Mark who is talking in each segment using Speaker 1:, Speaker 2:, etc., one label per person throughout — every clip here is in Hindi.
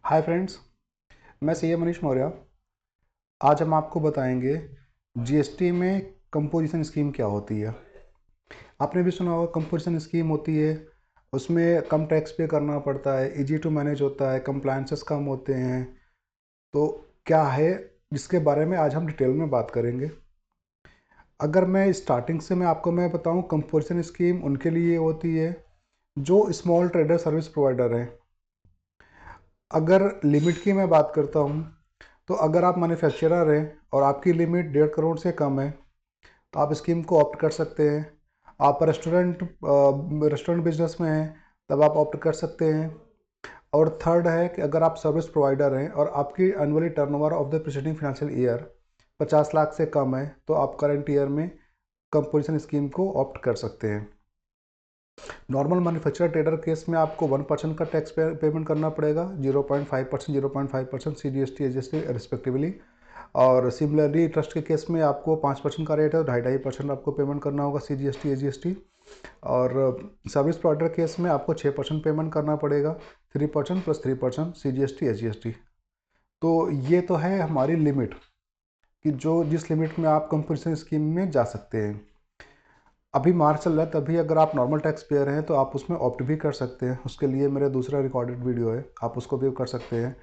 Speaker 1: हाय फ्रेंड्स, मैं सीए मनीष मौर्य। आज हम आपको बताएंगे जीएसटी में कंपोजिशन स्कीम क्या होती है। आपने भी सुना होगा कंपोजिशन स्कीम होती है, उसमें कम टैक्स पे करना पड़ता है, इजी टू मैनेज होता है, कंप्लायंसेस कम होते हैं। तो क्या है, जिसके बारे में आज हम डिटेल में बात करेंगे। अगर मैं बताऊं, कंपोजिशन स्कीम उनके लिए होती है जो स्मॉल ट्रेडर सर्विस प्रोवाइडर हैं। अगर लिमिट की मैं बात करता हूं, तो अगर आप मैन्युफैक्चरर हैं और आपकी लिमिट 1.5 करोड़ से कम है तो आप स्कीम को ऑप्ट कर सकते हैं। आप रेस्टोरेंट बिजनेस में हैं तब आप ऑप्ट कर सकते हैं। और थर्ड है कि अगर आप सर्विस प्रोवाइडर हैं और आपकी annually turnover of the preceding financial year 50 lakh से कम है तो आप करंट ईयर में कंपोजिशन स्कीम को ऑप्ट कर सकते हैं। नॉर्मल मैन्युफैक्चरर ट्रेडर केस में आपको 1% का टैक्स पेमेंट करना पड़ेगा, 0.5%, 0.5% CGST SGST रिस्पेक्टिवली। और सिमिलरली ट्रस्ट के केस में आपको 5% का रेट है, 2.5% आपको पेमेंट करना होगा CGST SGST। और सर्विस प्रोवाइडर केस में आपको 6% पेमेंट करना पड़ेगा, 3% प्लस 3% CGST SGST। तो ये तो है हमारी लिमिट कि जो जिस लिमिट में आप कंपोजिशन स्कीम में जा सकते हैं। अभी मार्च चल रहा है, तभी अगर आप नॉर्मल टैक्स पेयर हैं तो आप उसमें ऑप्ट भी कर सकते हैं। उसके लिए मेरा दूसरा रिकॉर्डेड वीडियो है, आप उसको भी कर सकते हैं।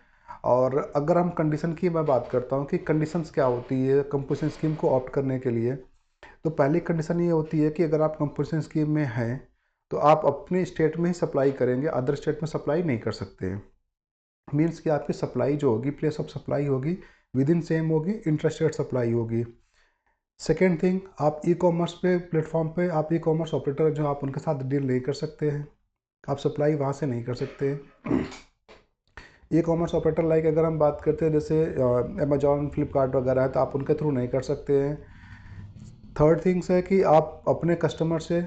Speaker 1: और अगर हम कंडीशन की मैं बात करता हूँ कि कंडीशंस क्या होती है कंपोजिशन स्कीम को ऑप्ट करने के लिए, तो पहली कंडीशन ये होती है कि अगर आप कंपोजिशन स्कीम में हैं तो आप अपने स्टेट में ही सप्लाई करेंगे, अदर स्टेट में सप्लाई नहीं कर सकते हैं। मीन्स कि आपकी सप्लाई जो होगी, प्लेस ऑफ सप्लाई होगी विद इन सेम होगी, इंट्रास्टेट सप्लाई होगी। सेकेंड थिंग, आप ई कॉमर्स पे प्लेटफॉर्म पे आप ई कॉमर्स ऑपरेटर जो आप उनके साथ डील नहीं कर सकते हैं, आप सप्लाई वहाँ से नहीं कर सकते हैं। ई कॉमर्स ऑपरेटर लाइक अगर हम बात करते हैं जैसे अमेजॉन फ्लिपकार्ट वगैरह है तो आप उनके थ्रू नहीं कर सकते हैं। थर्ड थिंग्स है कि आप अपने कस्टमर से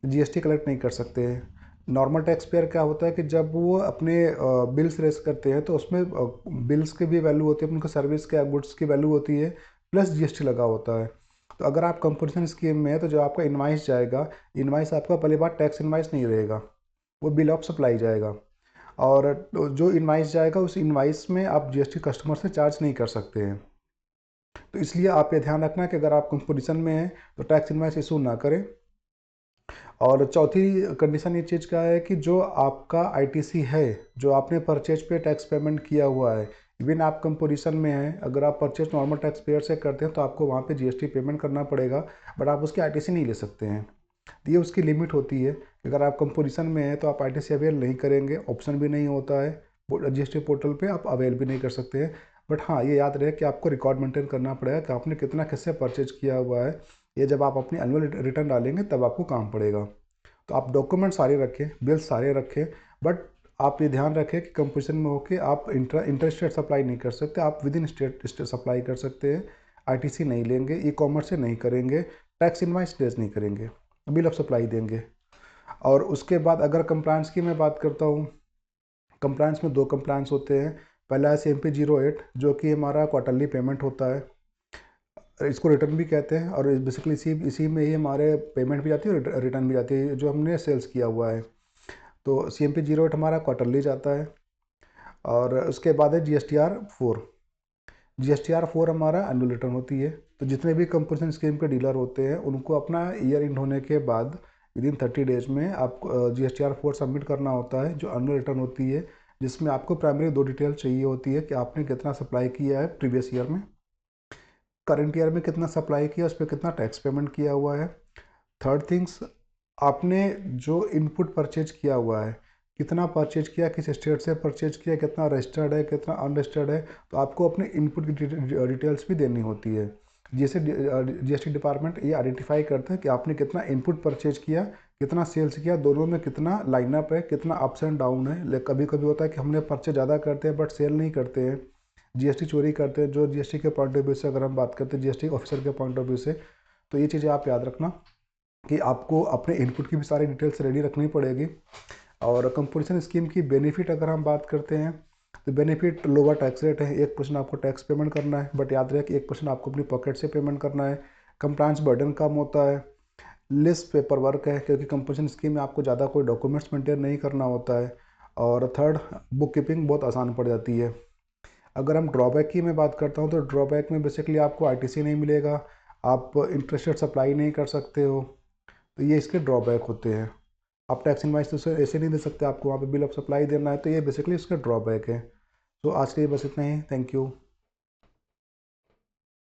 Speaker 1: जीएसटी कलेक्ट नहीं कर सकते हैं। नॉर्मल टैक्स पेयर क्या होता है कि जब वो अपने बिल्स रेस करते हैं तो उसमें बिल्स की भी वैल्यू होती है, उनके सर्विस के गुड्स की वैल्यू होती है, प्लस जीएसटी लगा होता है। तो अगर आप कंपोजिशन स्कीम में है तो जो आपका इनवाइस जाएगा, इनवाइस आपका पहली बार टैक्स इनवाइस नहीं रहेगा, वो बिल ऑफ सप्लाई जाएगा। और जो इनवाइस जाएगा उस इनवाइस में आप जीएसटी कस्टमर से चार्ज नहीं कर सकते हैं। तो इसलिए आप ये ध्यान रखना कि अगर आप कंपोजिशन में हैं तो टैक्स इनवाइस इशू ना करें। और चौथी कंडीशन ये चीज़ का है कि जो आपका आईटीसी है, जो आपने परचेज पे टैक्स पेमेंट किया हुआ है, इवन आप कंपोजिशन में हैं, अगर आप परचेज नॉर्मल टैक्स पेयर से करते हैं तो आपको वहाँ पे जीएसटी पेमेंट करना पड़ेगा, बट आप उसकी आईटीसी नहीं ले सकते हैं। तो ये उसकी लिमिट होती है कि अगर आप कंपोजिशन में हैं तो आप आईटीसी अवेल नहीं करेंगे, ऑप्शन भी नहीं होता है, जीएसटी पोर्टल पे आप अवेल भी नहीं कर सकते हैं। बट हाँ, ये याद रहे कि आपको रिकॉर्ड मेंटेन करना पड़ेगा कि आपने कितना किससे परचेज किया हुआ है। ये जब आप अपनी एनुअल रिटर्न डालेंगे तब आपको काम पड़ेगा। तो आप डॉक्यूमेंट सारे रखें, बिल सारे रखें, बट आप ये ध्यान रखें कि कंपोजिशन में होकर आप इंटर स्टेट सप्लाई नहीं कर सकते, आप विद इन स्टेट सप्लाई कर सकते हैं। आईटीसी नहीं लेंगे, ई कॉमर्स से नहीं करेंगे, टैक्स इनवाइस रेज नहीं करेंगे, बिल ऑफ सप्लाई देंगे। और उसके बाद अगर कंप्लायंस की मैं बात करता हूँ, कंप्लायंस में दो कंप्लायंस होते हैं। पहला है CMP 08 जो कि हमारा क्वार्टरली पेमेंट होता है, इसको रिटर्न भी कहते हैं। और बेसिकली इसी इसी में ही हमारे पेमेंट भी जाती है और रिटर्न भी जाती है जो हमने सेल्स किया हुआ है। तो CMP 08 हमारा क्वार्टरली जाता है। और उसके बाद है GSTR 4। GSTR 4 हमारा एनुअल रिटर्न होती है। तो जितने भी कंपोजिशन स्कीम के डीलर होते हैं उनको अपना ईयर एंड होने के बाद विद इन 30 डेज में आपको GSTR 4 सबमिट करना होता है, जो एनुअल रिटर्न होती है, जिसमें आपको प्राइमरी दो डिटेल चाहिए होती है कि आपने कितना सप्लाई किया है प्रीवियस ईयर में, करंट ईयर में कितना सप्लाई किया, उस पर कितना टैक्स पेमेंट किया हुआ है। थर्ड थिंग्स, आपने जो इनपुट परचेज किया हुआ है, कितना परचेज किया, किस स्टेट से परचेज किया, कितना रजिस्टर्ड है, कितना अनरजिस्टर्ड है, तो आपको अपने इनपुट की डिटेल्स भी देनी होती है। जैसे जीएसटी डिपार्टमेंट ये आइडेंटिफाई करते हैं कि आपने कितना इनपुट परचेज किया, कितना सेल्स किया, दोनों में कितना लाइनअप है, कितना अप्स एंड डाउन है। कभी कभी होता है कि हमने परचेज ज़्यादा करते हैं बट सेल नहीं करते हैं, जीएसटी चोरी करते हैं। जो जीएसटी के पॉइंट ऑफ व्यू से अगर हम बात करते हैं, जीएसटी ऑफिसर के पॉइंट ऑफ व्यू से, तो ये चीज़ें आप याद रखना कि आपको अपने इनपुट की भी सारी डिटेल्स रेडी रखनी पड़ेगी। और कंपोजिशन स्कीम की बेनिफिट अगर हम बात करते हैं तो बेनिफिट लोअर टैक्स रेट है, 1% आपको टैक्स पेमेंट करना है, बट याद रहे कि 1% आपको अपनी पॉकेट से पेमेंट करना है। कंप्लायंस बर्डन कम होता है, लेस पेपर वर्क है क्योंकि कंपोजिशन स्कीम में आपको ज़्यादा कोई डॉक्यूमेंट्स मेंटेन नहीं करना होता है। और थर्ड, बुक कीपिंग बहुत आसान पड़ जाती है। अगर हम ड्रॉबैक की मैं बात करता हूँ तो ड्रॉबैक में बेसिकली आपको आरटीसी नहीं मिलेगा, आप इंटरेस्टेड सप्लाई नहीं कर सकते हो, तो ये इसके ड्रॉबैक होते हैं। आप टैक्स इनवाइस तो उसे ऐसे नहीं दे सकते, आपको वहाँ पे बिल ऑफ सप्लाई देना है, तो ये बेसिकली इसका ड्रॉबैक है। तो आज के लिए बस इतना ही, थैंक यू।